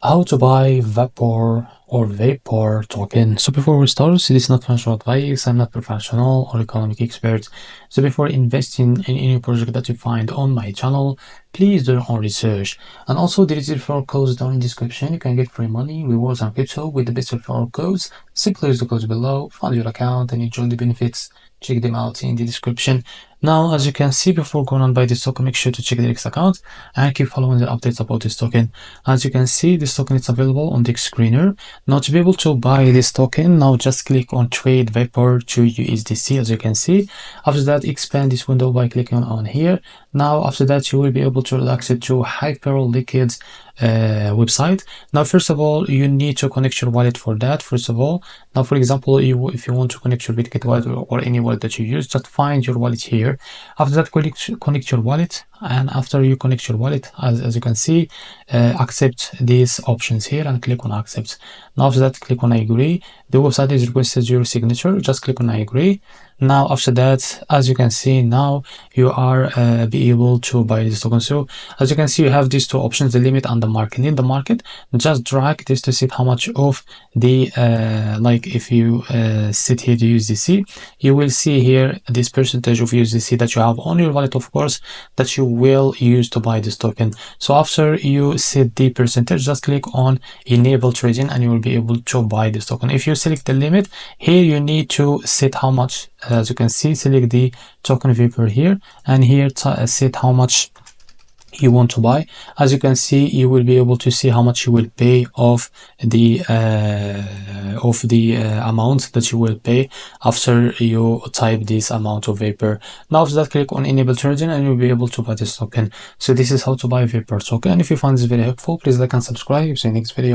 How to buy Vapor token. So before we start, this is not financial advice. I'm not professional or economic expert. So before investing in any project that you find on my channel, please do your own research. And also there is referral codes down in the description. You can get free money, rewards, and crypto with the best referral codes. Simply use the codes below, fund your account, and enjoy the benefits. Check them out in the description. Now, as you can see, before going on buy this token, make sure to check the X account and keep following the updates about this token. As you can see, this token is available on the screener. Now, to be able to buy this token, now just click on trade Vapor to USDC. As you can see, after that, expand this window by clicking on here. Now, after that, you will be able to access to REFERRAL Liquid's website. Now, first of all, you need to connect your wallet for that. First of all, now, for example, if you want to connect your Bitcoin wallet or any wallet that you use, just find your wallet here. After that, connect your wallet, and after you connect your wallet, as you can see, accept these options here and click on accept. Now, after that, click on I agree. The website is requested your signature. Just click on I agree. Now, after that, as you can see, now you are be able to buy this token. So as you can see, you have these two options, the limit and the market. In the market, just drag this to see how much of the like if you set here the USDC, you will see here this percentage of USDC that you have on your wallet, of course, that you will use to buy this token. So after you set the percentage, just click on enable trading and you will be able to buy this token. If you select the limit here, you need to set how much. As you can see, select the token Vapor here, and here set how much you want to buy. As you can see, you will be able to see how much you will pay of the amount that you will pay after you type this amount of Vapor. Now, after that, click on enable trading and you'll be able to buy this token. So this is how to buy Vapor token. And if you find this very helpful, please like and subscribe. See you next video.